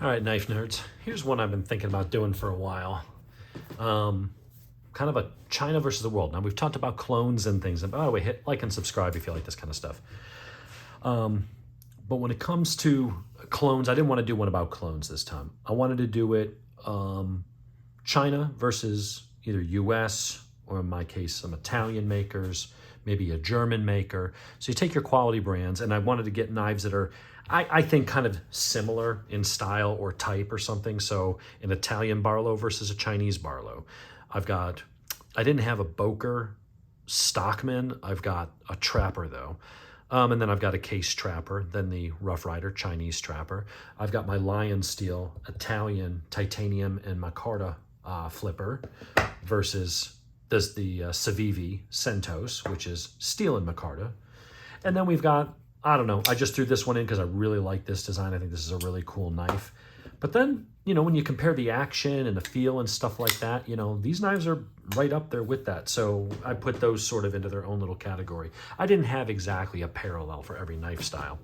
All right, knife nerds. Here's one I've been thinking about doing for a while. Kind of a China versus the world. Now, we've talked about clones and things. And by the way, hit like and subscribe if you like this kind of stuff. But when it comes to clones, I didn't want to do one about clones this time. I wanted to do it China versus either US or, in my case, some Italian makers, maybe a German maker. So you take your quality brands, and I wanted to get knives that are, I think, kind of similar in style or type or something. So an Italian Barlow versus a Chinese Barlow. I didn't have a Boker Stockman. I've got a Trapper, though. And then I've got a Case Trapper, then the Rough Ryder Chinese Trapper. I've got my LionSteel Italian titanium and Micarta flipper versus the Civivi Centos, which is steel and Micarta. And then we've got, I don't know, I just threw this one in because I really like this design. I think this is a really cool knife. But then, when you compare the action and the feel and stuff like that, these knives are right up there with that. So I put those sort of into their own little category. I didn't have exactly a parallel for every knife style,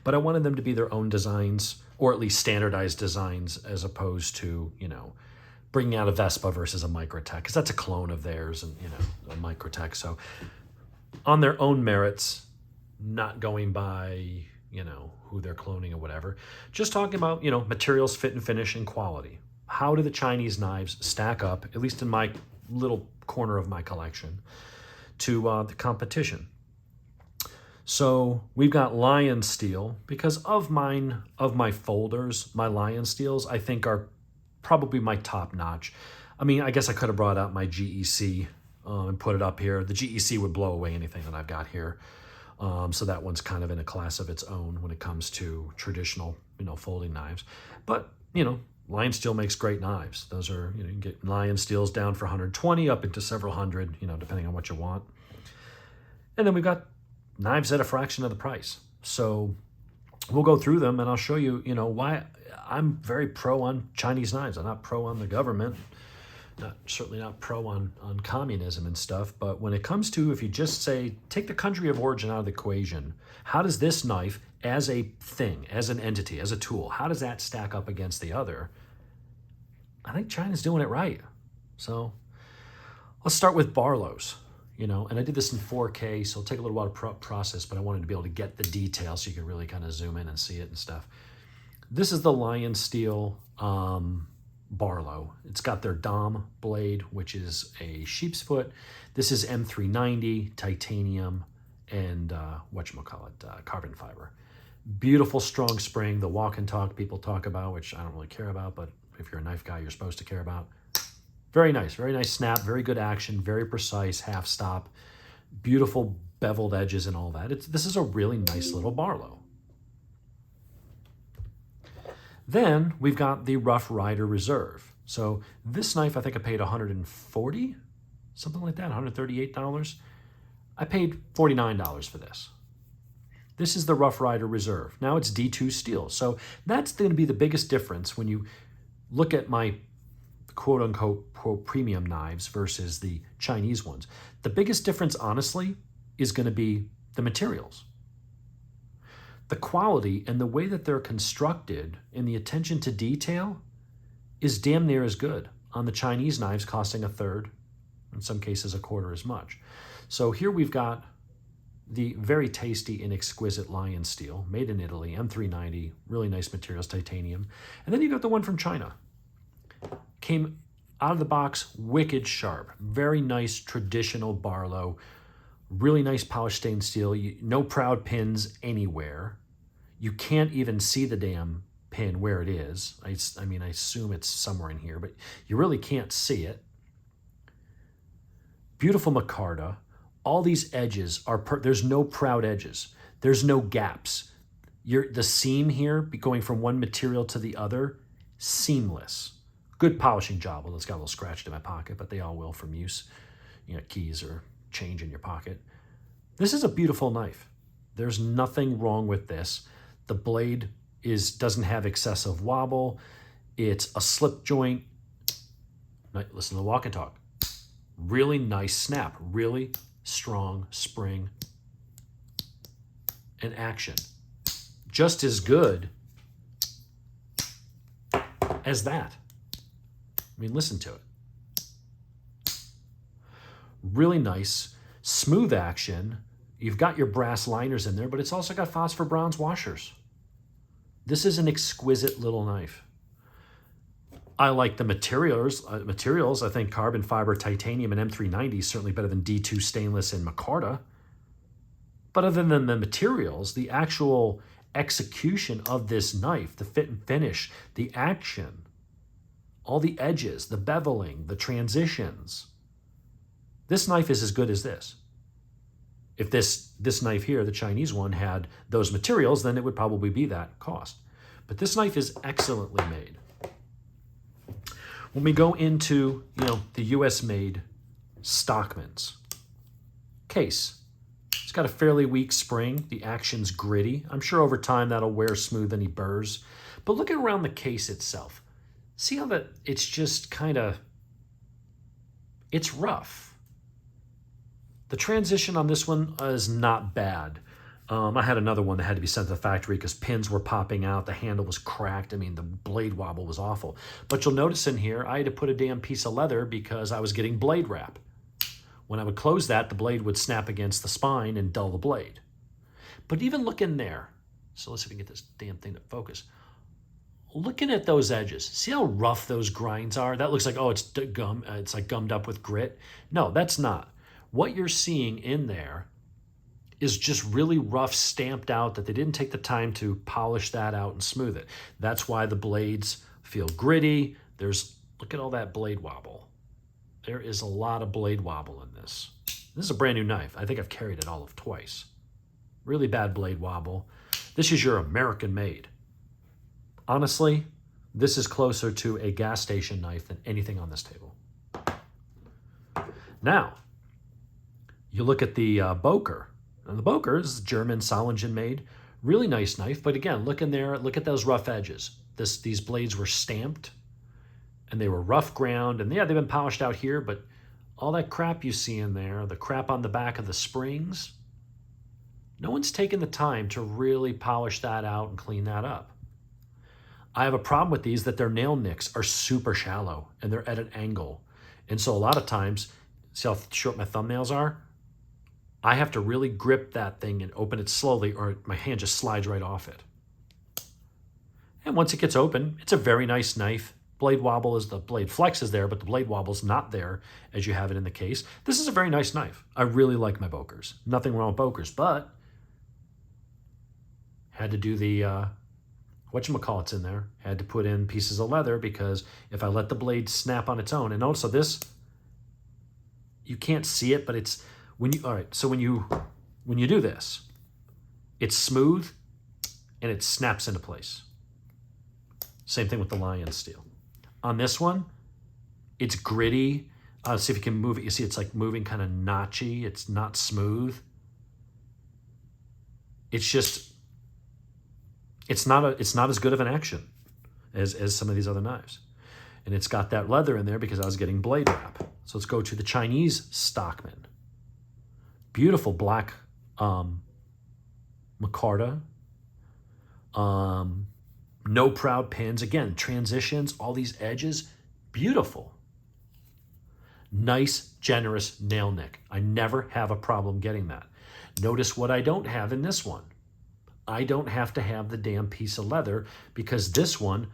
but I wanted them to be their own designs, or at least standardized designs, as opposed to, bringing out a Vespa versus a Micarta, because that's a clone of theirs and, a Micarta. So on their own merits, not going by, who they're cloning or whatever. Just talking about, materials, fit and finish, and quality. How do the Chinese knives stack up, at least in my little corner of my collection, to the competition? So we've got LionSteel, because of my folders, my LionSteels, I think, are probably my top notch. I mean, I guess I could have brought out my GEC and put it up here. The GEC would blow away anything that I've got here. So that one's kind of in a class of its own when it comes to traditional, folding knives. But, LionSteel makes great knives. Those are, you can get LionSteels down for 120 up into several hundred, depending on what you want. And then we've got knives at a fraction of the price. So we'll go through them, and I'll show you, why I'm very pro on Chinese knives. I'm not pro on the government. Certainly not pro on communism and stuff, but when it comes to, if you just say, take the country of origin out of the equation, how does this knife, as a thing, as an entity, as a tool, how does that stack up against the other? I think China's doing it right. So let's start with Barlows, and I did this in 4K, so it'll take a little while to process, but I wanted to be able to get the details so you can really kind of zoom in and see it and stuff. This is the LionSteel Barlow. It's got their Dom blade, which is a sheep's foot. This is M390 titanium and carbon fiber. Beautiful strong spring, the walk and talk people talk about, which I don't really care about, but if you're a knife guy, you're supposed to care about. Very nice snap, very good action, very precise, half stop, beautiful beveled edges and all that. This is a really nice little Barlow. Then we've got the Rough Ryder Reserve. So this knife, I think I paid $140, something like that, $138. I paid $49 for this. This is the Rough Ryder Reserve. Now it's D2 steel. So that's going to be the biggest difference when you look at my quote-unquote premium knives versus the Chinese ones. The biggest difference, honestly, is going to be the materials. The quality and the way that they're constructed and the attention to detail is damn near as good on the Chinese knives, costing a third, in some cases a quarter as much. So here we've got the very tasty and exquisite LionSteel, made in Italy, M390, really nice materials, titanium. And then you got the one from China. Came out of the box, wicked sharp, very nice traditional Barlow, really nice polished stained steel, no proud pins anywhere. You can't even see the damn pin where it is. I mean, I assume it's somewhere in here, but you really can't see it. Beautiful micarta. All these edges are, there's no proud edges. There's no gaps. The seam here, going from one material to the other, seamless. Good polishing job. Well, it's got a little scratched in my pocket, but they all will from use. You got keys or change in your pocket. This is a beautiful knife. There's nothing wrong with this. The blade doesn't have excessive wobble. It's a slip joint. Listen to the walk and talk. Really nice snap. Really strong spring and action. Just as good as that. I mean, listen to it. Really nice, smooth action. You've got your brass liners in there, but it's also got phosphor bronze washers. This is an exquisite little knife. I like the materials. I think carbon fiber, titanium, and M390 is certainly better than D2 stainless and Micarta. But other than the materials, the actual execution of this knife, the fit and finish, the action, all the edges, the beveling, the transitions, this knife is as good as this. If this knife here, the Chinese one, had those materials, then it would probably be that cost. But this knife is excellently made. When we go into, the US-made Stockman's case, it's got a fairly weak spring. The action's gritty. I'm sure over time that'll wear smooth any burrs. But look around the case itself. See how that it's just kind of, it's rough. The transition on this one is not bad. I had another one that had to be sent to the factory because pins were popping out. The handle was cracked. I mean, the blade wobble was awful. But you'll notice in here, I had to put a damn piece of leather because I was getting blade wrap. When I would close that, the blade would snap against the spine and dull the blade. But even look in there. So let's see if we can get this damn thing to focus. Looking at those edges, see how rough those grinds are? That looks like, oh, it's like gummed up with grit. No, that's not. What you're seeing in there is just really rough, stamped out, that they didn't take the time to polish that out and smooth it. That's why the blades feel gritty. Look at all that blade wobble. There is a lot of blade wobble in this. This is a brand new knife. I think I've carried it all of twice. Really bad blade wobble. This is your American made. Honestly, this is closer to a gas station knife than anything on this table. Now, you look at the Boker. And the Boker is German Solingen made. Really nice knife. But again, look in there. Look at those rough edges. These blades were stamped. And they were rough ground. And yeah, they've been polished out here. But all that crap you see in there, the crap on the back of the springs, no one's taken the time to really polish that out and clean that up. I have a problem with these that their nail nicks are super shallow. And they're at an angle. And so a lot of times, see how short my thumbnails are? I have to really grip that thing and open it slowly or my hand just slides right off it. And once it gets open, it's a very nice knife. Blade wobble is, the blade flex is there, but the blade wobble is not there as you have it in the case. This is a very nice knife. I really like my Bokers. Nothing wrong with Bokers, but had to do the, whatchamacallits in there. Had to put in pieces of leather because if I let the blade snap on its own, and also this, you can't see it, but it's, all right, so when you do this, it's smooth and it snaps into place. Same thing with the LionSteel. On this one, it's gritty. See if you can move it. You see it's like moving kind of notchy. It's not smooth. It's just, it's not as good of an action as some of these other knives. And it's got that leather in there because I was getting blade wrap. So let's go to the Chinese Stockman. Beautiful black micarta. No proud pins. Again, transitions, all these edges. Beautiful. Nice, generous nail nick. I never have a problem getting that. Notice what I don't have in this one. I don't have to have the damn piece of leather because this one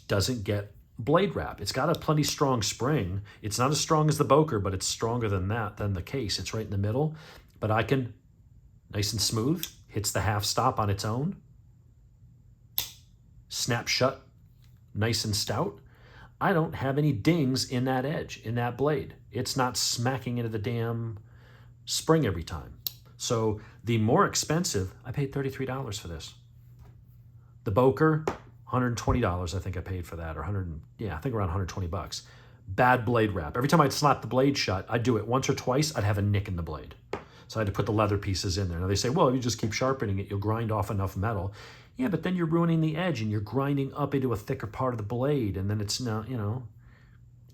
doesn't get blade wrap. It's got a plenty strong spring. It's not as strong as the Boker, but it's stronger than the case. It's right in the middle. But I can, nice and smooth, hits the half stop on its own. Snap shut, nice and stout. I don't have any dings in that edge, in that blade. It's not smacking into the damn spring every time. So the more expensive, I paid $33 for this. The Boker, $120 I think I paid for that, or I think around 120 bucks. Bad blade wrap. Every time I'd slap the blade shut, I'd do it once or twice, I'd have a nick in the blade. So I had to put the leather pieces in there. Now they say, well, you just keep sharpening it, you'll grind off enough metal. Yeah, but then you're ruining the edge and you're grinding up into a thicker part of the blade, and then it's not,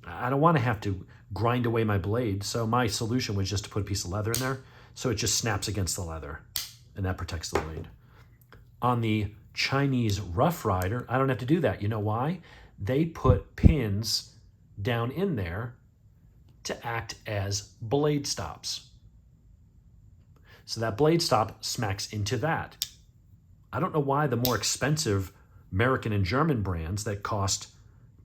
I don't want to have to grind away my blade. So my solution was just to put a piece of leather in there so it just snaps against the leather, and that protects the blade. On the Chinese Rough Rider, I don't have to do that. You know why? they put pins down in there to act as blade stops. So that blade stop smacks into that. I don't know why the more expensive American and German brands that cost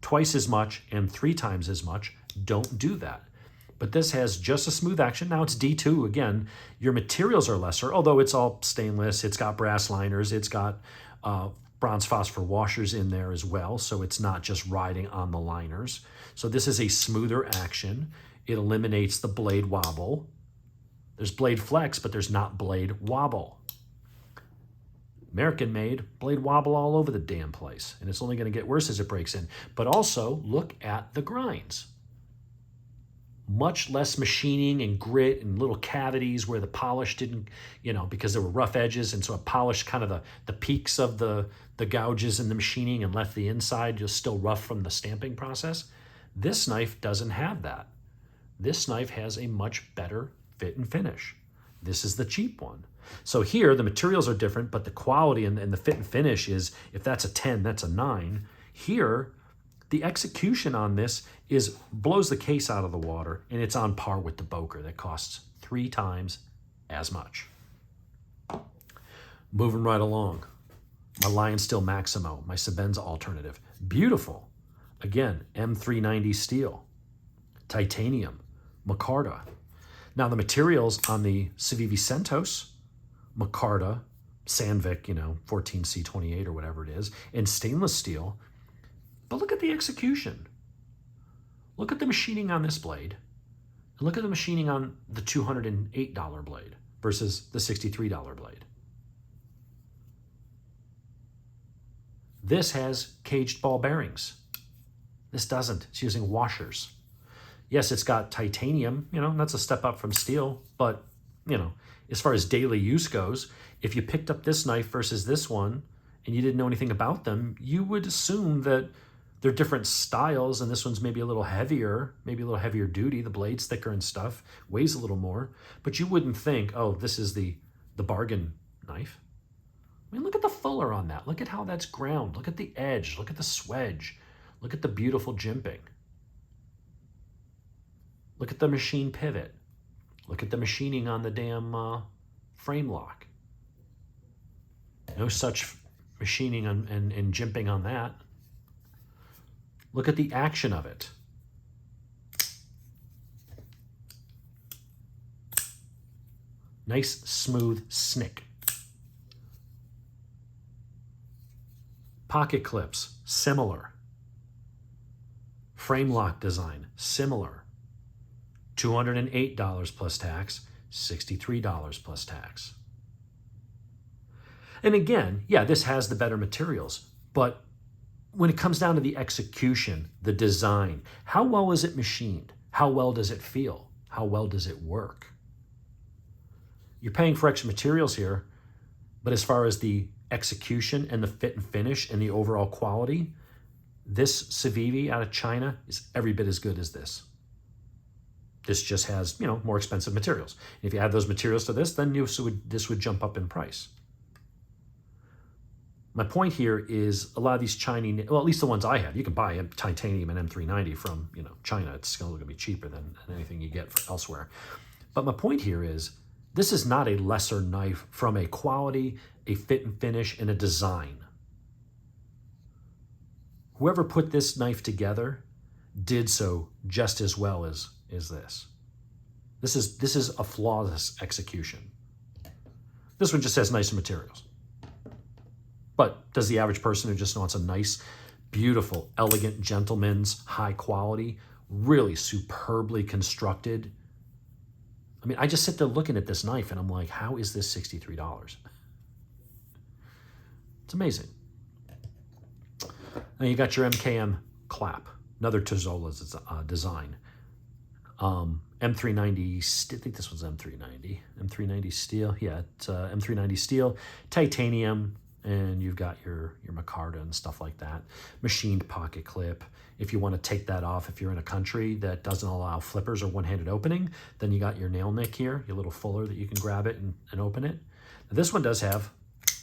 twice as much and 3 times as much don't do that. But this has just a smooth action. Now it's D2 again. Your materials are lesser, although it's all stainless. It's got brass liners. It's got bronze phosphor washers in there as well. So it's not just riding on the liners. So this is a smoother action. It eliminates the blade wobble. There's blade flex, but there's not blade wobble. American made, blade wobble all over the damn place. And it's only going to get worse as it breaks in. But also look at the grinds. Much less machining and grit and little cavities where the polish didn't, because there were rough edges, and so it polished kind of the peaks of the gouges in the machining and left the inside just still rough from the stamping process. This knife doesn't have that. This knife has a much better fit and finish. This is the cheap one. So here the materials are different, but the quality and the fit and finish is, if that's a 10, that's a 9. Here, the execution on this blows the case out of the water, and it's on par with the Boker that costs 3 times as much. Moving right along, my LionSteel Maximo, my Sebenza alternative. Beautiful. Again, M390 steel, titanium, Micarta. Now the materials on the Civivi Centos, Micarta, Sandvic, 14C28 or whatever it is, and stainless steel. But look at the execution. Look at the machining on this blade. And look at the machining on the $208 blade versus the $63 blade. This has caged ball bearings. This doesn't. It's using washers. Yes, it's got titanium, that's a step up from steel. But, as far as daily use goes, if you picked up this knife versus this one and you didn't know anything about them, you would assume that they're different styles, and this one's maybe a little heavier duty. The blade's thicker and stuff, weighs a little more. But you wouldn't think, oh, this is the bargain knife. I mean, look at the fuller on that. Look at how that's ground. Look at the edge. Look at the swedge. Look at the beautiful jimping. Look at the machine pivot. Look at the machining on the damn frame lock. No such machining and jimping on that. Look at the action of it. Nice, smooth snick. Pocket clips, similar. Frame lock design, similar. $208 plus tax, $63 plus tax. And again, yeah, this has the better materials, but when it comes down to the execution, the design, how well is it machined? How well does it feel? How well does it work? You're paying for extra materials here, but as far as the execution and the fit and finish and the overall quality, this Civivi out of China is every bit as good as this. This just has, more expensive materials. If you add those materials to this, then this would jump up in price. My point here is a lot of these Chinese, well, at least the ones I have, you can buy a titanium and M390 from, China. It's still going to be cheaper than anything you get elsewhere. But my point here is this is not a lesser knife from a quality, a fit and finish, and a design. Whoever put this knife together did so just as well as this. This is a flawless execution. This one just has nicer materials. But does the average person who just wants a nice, beautiful, elegant, gentleman's, high quality, really superbly constructed? I mean, I just sit there looking at this knife and I'm like, how is this $63? It's amazing. Now you got your MKM clap, another Tozola's design. M390, I think this was M390. M390 steel, yeah, it's M390 steel, titanium, and you've got your Micarta and stuff like that. Machined pocket clip. If you want to take that off, if you're in a country that doesn't allow flippers or one-handed opening, then you got your nail nick here, your little fuller that you can grab it and open it. Now, this one does have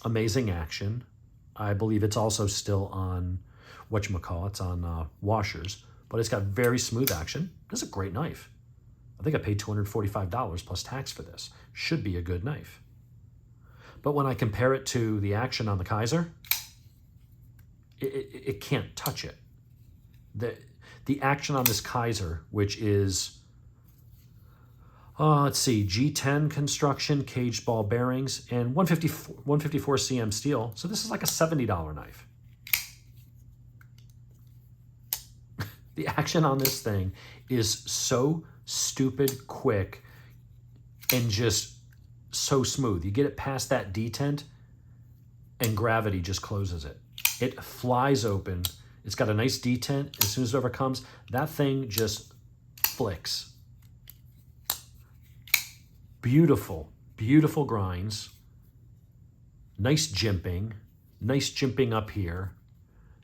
amazing action. I believe it's also still on whatchamacallits, on washers, but it's got very smooth action. This is a great knife. I think I paid $245 plus tax for this. Should be a good knife. But when I compare it to the action on the Kaiser, it can't touch it. The action on this Kaiser, which is, let's see, G10 construction, caged ball bearings, and 154 cm steel. So this is like a $70 knife. The action on this thing is so stupid quick and just so smooth. You get it past that detent and gravity just closes it. It flies open. It's got a nice detent. As soon as it ever comes, that thing just flicks. Beautiful, beautiful grinds. Nice jimping. Nice jimping up here.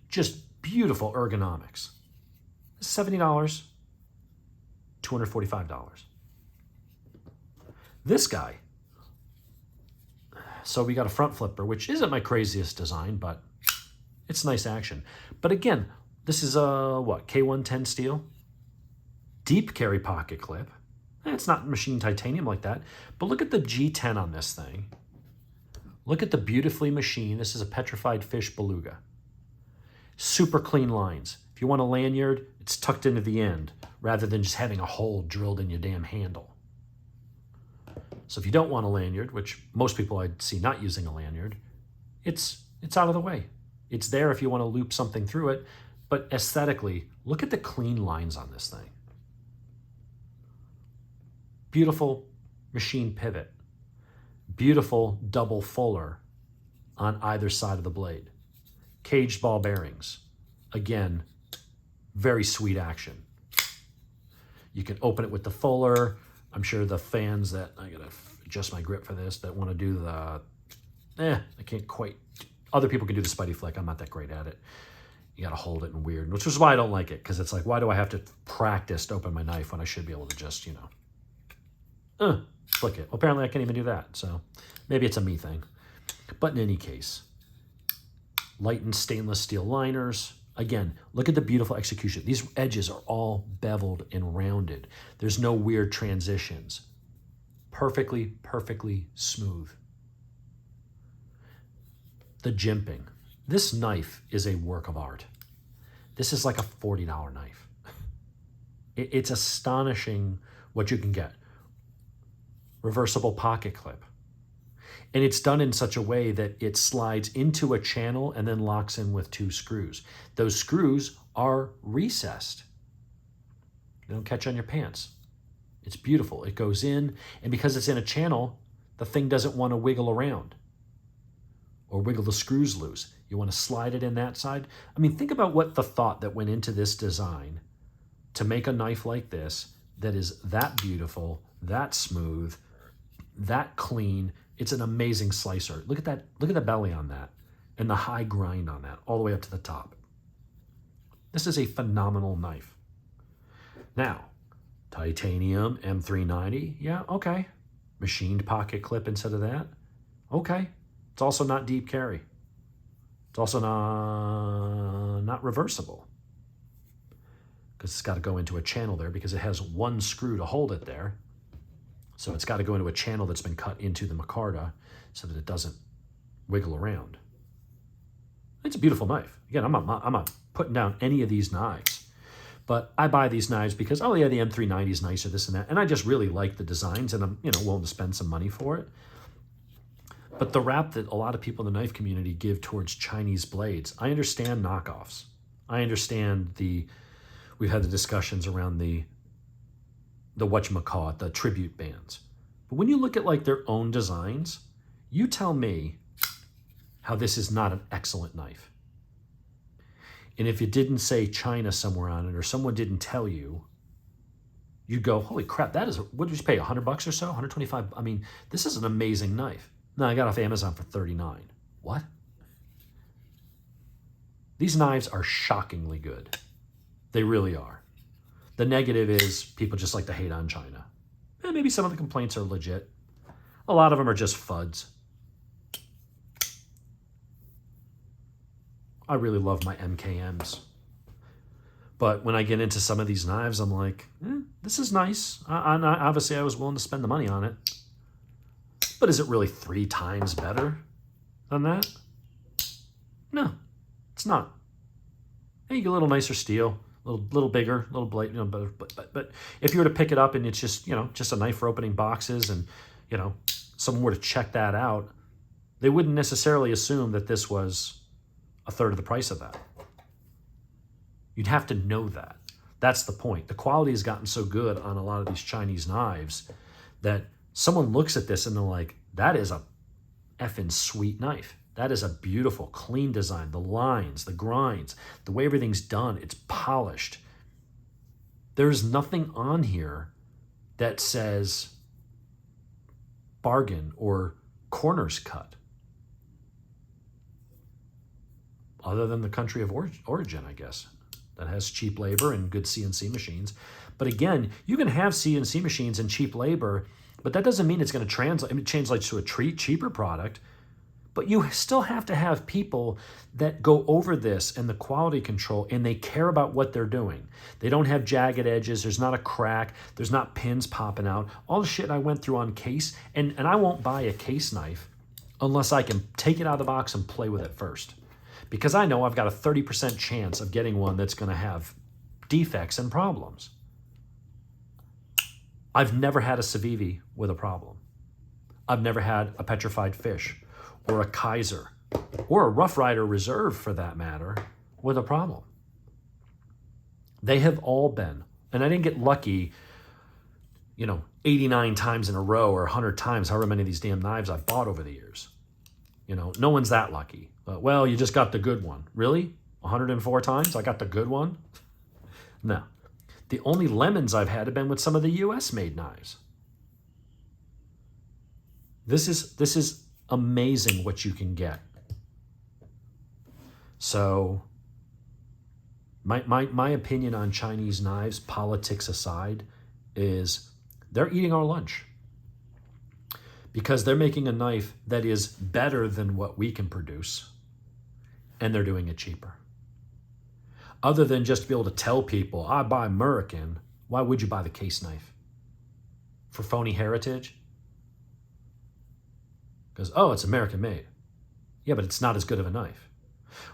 Just beautiful ergonomics. $70, $245. This guy. So we got a front flipper, which isn't my craziest design, but it's nice action. But again, this is a, what, K110 steel? Deep carry pocket clip. It's not machined titanium like that, but look at the G10 on this thing. Look at the beautifully machined, this is a Petrified Fish beluga. Super clean lines. If you want a lanyard, it's tucked into the end, rather than just having a hole drilled in your damn handle. So if you don't want a lanyard, which most people I'd see not using a lanyard, it's out of the way. It's there if you want to loop something through it, but aesthetically, look at the clean lines on this thing. Beautiful machine pivot. Beautiful double fuller on either side of the blade. Caged ball bearings. Again, very sweet action. You can open it with the fuller. I'm sure the fans that, I gotta adjust my grip for this, that want to do the, I can't quite, other people can do the Spidey flick. I'm not that great at it. You gotta hold it and weird, which is why I don't like it, because it's like, why do I have to practice to open my knife when I should be able to just, flick it? Well, apparently I can't even do that, so maybe it's a me thing. But in any case, lightened stainless steel liners. Again, look at the beautiful execution. These edges are all beveled and rounded. There's no weird transitions. Perfectly, perfectly smooth. The jimping. This knife is a work of art. This is like a $40 knife. It's astonishing what you can get. Reversible pocket clip. And it's done in such a way that it slides into a channel and then locks in with 2 screws. Those screws are recessed. They don't catch on your pants. It's beautiful. It goes in, and because it's in a channel, the thing doesn't want to wiggle around or wiggle the screws loose. You want to slide it in that side. I mean, think about what the thought that went into this design to make a knife like this that is that beautiful, that smooth, that clean. It's an amazing slicer. Look at that. Look at the belly on that and the high grind on that all the way up to the top. This is a phenomenal knife. Now, titanium M390. Yeah, okay. Machined pocket clip instead of that. Okay. It's also not deep carry. It's also not reversible, because it's got to go into a channel there because it has 1 screw to hold it there. So it's got to go into a channel that's been cut into the micarta so that it doesn't wiggle around. It's a beautiful knife. Again, I'm not putting down any of these knives, but I buy these knives because, oh yeah, the M390 is nicer, this and that, and I just really like the designs, and I'm willing to spend some money for it. But the rap that a lot of people in the knife community give towards Chinese blades, I understand knockoffs. I understand we've had the discussions around the whatchamacallit, the tribute bands. But when you look at like their own designs, you tell me how this is not an excellent knife. And if it didn't say China somewhere on it, or someone didn't tell you, you'd go, holy crap, that is, what did you pay, $100 or so? 125? I mean, this is an amazing knife. No, I got off Amazon for $39. What? These knives are shockingly good. They really are. The negative is people just like to hate on China. And maybe some of the complaints are legit. A lot of them are just FUDs. I really love my MKMs. But when I get into some of these knives, I'm like, this is nice. Obviously, I was willing to spend the money on it. But is it really 3 times better than that? No, it's not. Hey, you get a little nicer steel, a little bigger, a little blade, but if you were to pick it up and it's just, just a knife for opening boxes, and, someone were to check that out, they wouldn't necessarily assume that this was a third of the price of that. You'd have to know that. That's the point. The quality has gotten so good on a lot of these Chinese knives that someone looks at this and they're like, that is a effing sweet knife. That is a beautiful, clean design. The lines, the grinds, the way everything's done, it's polished. There's nothing on here that says bargain or corners cut, other than the country of origin, I guess, that has cheap labor and good CNC machines. But again, you can have CNC machines and cheap labor, but that doesn't mean it's going to translate. It translates to a cheaper product. But you still have to have people that go over this and the quality control, and they care about what they're doing. They don't have jagged edges. There's not a crack. There's not pins popping out. All the shit I went through on case, and I won't buy a case knife unless I can take it out of the box and play with it first. Because I know I've got a 30% chance of getting one that's going to have defects and problems. I've never had a Civivi with a problem. I've never had a Petrified Fish or a Kaiser or a Rough Rider Reserve, for that matter, with a problem. They have all been, and I didn't get lucky, 89 times in a row or 100 times, however many of these damn knives I've bought over the years. No one's that lucky. Well, you just got the good one. Really? 104 times I got the good one? No. The only lemons I've had have been with some of the US-made knives. This is amazing what you can get. So my opinion on Chinese knives, politics aside, is they're eating our lunch. Because they're making a knife that is better than what we can produce, and they're doing it cheaper. Other than just to be able to tell people, I buy American, why would you buy the case knife? For phony heritage? Because, it's American made. Yeah, but it's not as good of a knife.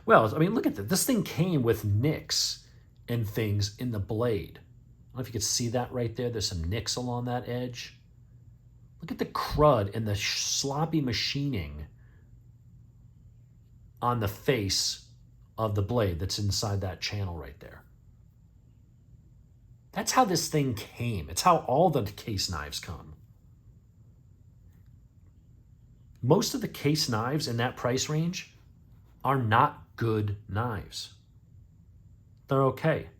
Well, I mean, look at this. This thing came with nicks and things in the blade. I don't know if you could see that right there. There's some nicks along that edge. Look at the crud and the sloppy machining on the face of the blade that's inside that channel right there. That's how this thing came. It's how all the case knives come. Most of the case knives in that price range are not good knives. They're okay.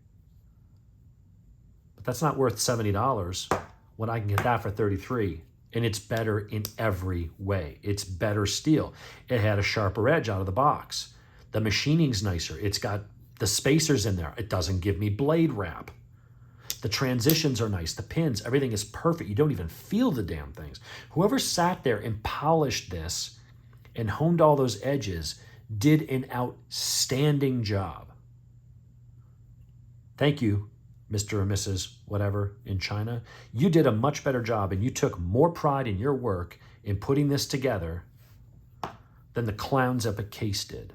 But that's not worth $70 when I can get that for $33. And it's better in every way. It's better steel. It had a sharper edge out of the box. The machining's nicer. It's got the spacers in there. It doesn't give me blade wrap. The transitions are nice. The pins, everything is perfect. You don't even feel the damn things. Whoever sat there and polished this and honed all those edges did an outstanding job. Thank you, Mr. or Mrs. whatever in China. You did a much better job, and you took more pride in your work in putting this together than the clowns up at Case did.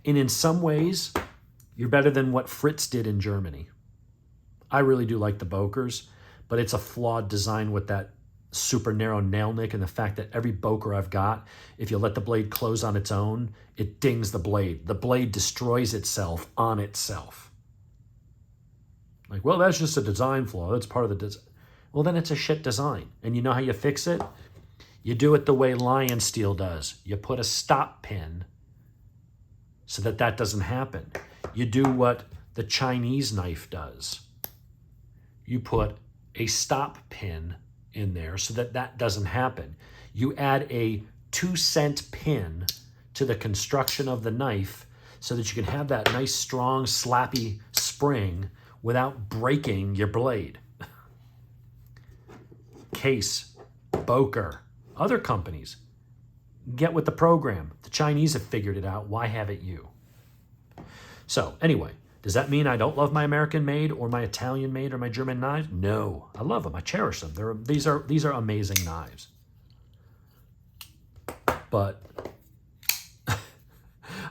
And in some ways, you're better than what Fritz did in Germany. I really do like the Bokers, but it's a flawed design with that super narrow nail nick and the fact that every Boker I've got, if you let the blade close on its own, it dings the blade. The blade destroys itself on itself. Like, well, that's just a design flaw. That's part of the design. Well, then it's a shit design. And you know how you fix it? You do it the way LionSteel does. You put a stop pin so that that doesn't happen. You do what the Chinese knife does. You put a stop pin in there so that that doesn't happen. You add a 2-cent pin to the construction of the knife so that you can have that nice, strong, slappy spring without breaking your blade. Case, Boker, other companies, get with the program. The Chinese have figured it out. Why haven't you? So anyway, does that mean I don't love my American made or my Italian made or my German knives? No, I love them. I cherish them. These are amazing knives. But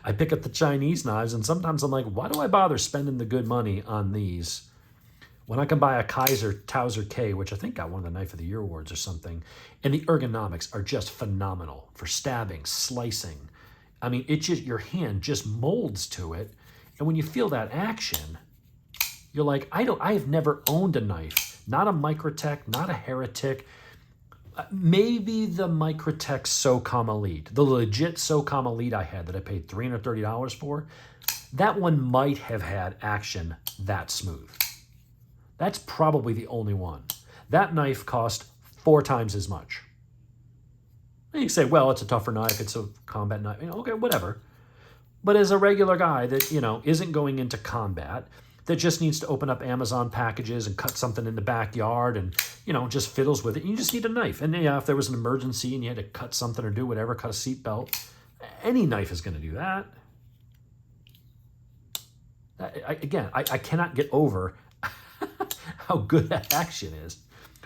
I pick up the Chinese knives, and sometimes I'm like, why do I bother spending the good money on these when I can buy a Kaiser Towser K, which I think got one of the Knife of the Year awards or something, and the ergonomics are just phenomenal for stabbing, slicing. I mean, it just, your hand just molds to it, and when you feel that action, you're like, I have never owned a knife, not a Microtech, not a Heretic, maybe the Microtech SOCOM Elite, the legit SOCOM Elite I had that I paid $330 for. That one might have had action that smooth. That's probably the only one. That knife cost 4 times as much. And you say, well, it's a tougher knife, it's a combat knife. Okay, whatever. But as a regular guy that, isn't going into combat, that just needs to open up Amazon packages and cut something in the backyard and, just fiddles with it. You just need a knife. And yeah, if there was an emergency and you had to cut something or do whatever, cut a seatbelt, any knife is going to do that. I cannot get over how good that action is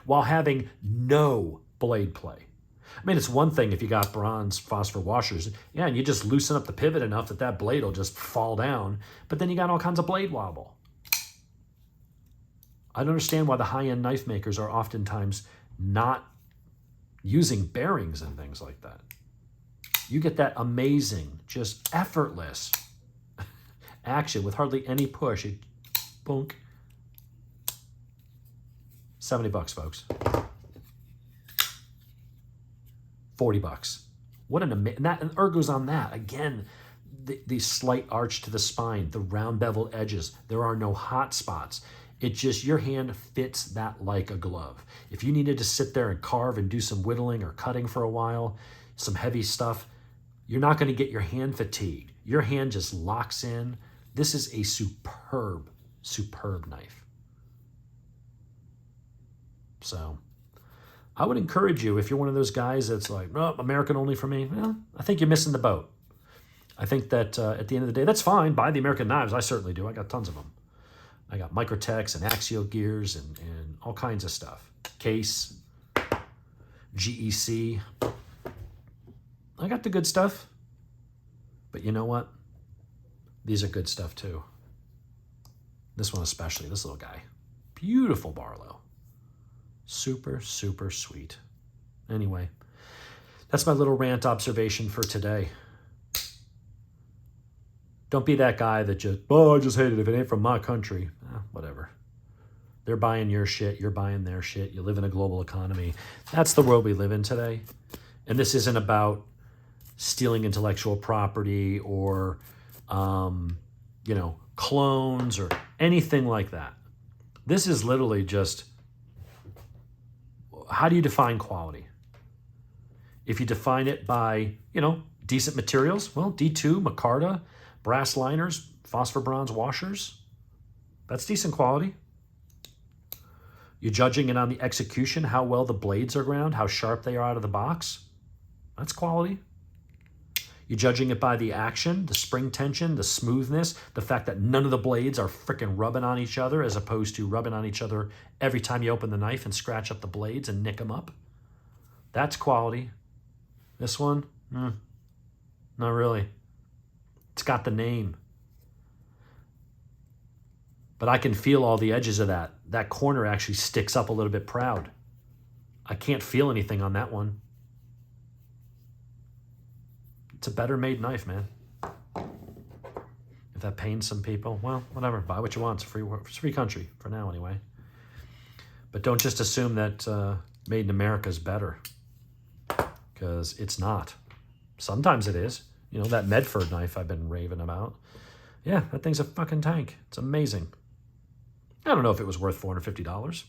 while having no blade play. I mean, it's one thing if you got bronze phosphor washers, yeah, and you just loosen up the pivot enough that blade will just fall down, but then you got all kinds of blade wobble. I don't understand why the high-end knife makers are oftentimes not using bearings and things like that. You get that amazing, just effortless action with hardly any push. It, boonk. $70, folks. $40. What an amazing, and ergo's on that. Again, the slight arch to the spine, the round beveled edges. There are no hot spots. It just, your hand fits that like a glove. If you needed to sit there and carve and do some whittling or cutting for a while, some heavy stuff, you're not going to get your hand fatigued. Your hand just locks in. This is a superb, superb knife. So I would encourage you, if you're one of those guys that's like, oh, American only for me, well, I think you're missing the boat. I think that at the end of the day, that's fine. Buy the American knives. I certainly do. I got tons of them. I got Microtechs and Axial gears and all kinds of stuff. Case, GEC. I got the good stuff. But you know what? These are good stuff too. This one especially, this little guy. Beautiful Barlow. Super, super sweet. Anyway, that's my little rant observation for today. Don't be that guy that just, I just hate it if it ain't from my country. Whatever. They're buying your shit. You're buying their shit. You live in a global economy. That's the world we live in today. And this isn't about stealing intellectual property or, clones or anything like that. This is literally just, how do you define quality? If you define it by, decent materials, well, D2, Micarta, brass liners, phosphor bronze washers, that's decent quality. You're judging it on the execution, how well the blades are ground, how sharp they are out of the box. That's quality. You're judging it by the action, the spring tension, the smoothness, the fact that none of the blades are freaking rubbing on each other as opposed to rubbing on each other every time you open the knife and scratch up the blades and nick them up. That's quality. This one, not really. It's got the name. But I can feel all the edges of that. That corner actually sticks up a little bit proud. I can't feel anything on that one. It's a better made knife, man. If that pains some people, well, whatever. Buy what you want. It's a free country, for now anyway. But don't just assume that made in America is better. Because it's not. Sometimes it is. That Medford knife I've been raving about. Yeah, that thing's a fucking tank. It's amazing. I don't know if it was worth $450.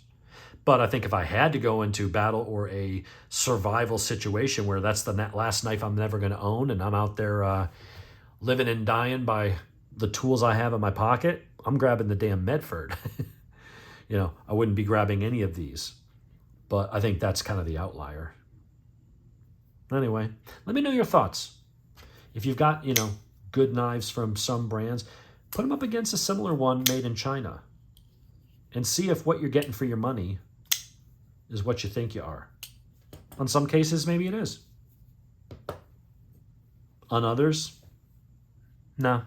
But I think if I had to go into battle or a survival situation where that's the last knife I'm never going to own and I'm out there living and dying by the tools I have in my pocket, I'm grabbing the damn Medford. I wouldn't be grabbing any of these. But I think that's kind of the outlier. Anyway, let me know your thoughts. If you've got, good knives from some brands, Put them up against a similar one made in China and see if what you're getting for your money is what you think you are. On some cases, maybe it is. On others, no,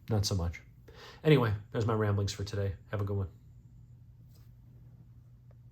not so much. Anyway, there's my ramblings for today. Have a good one.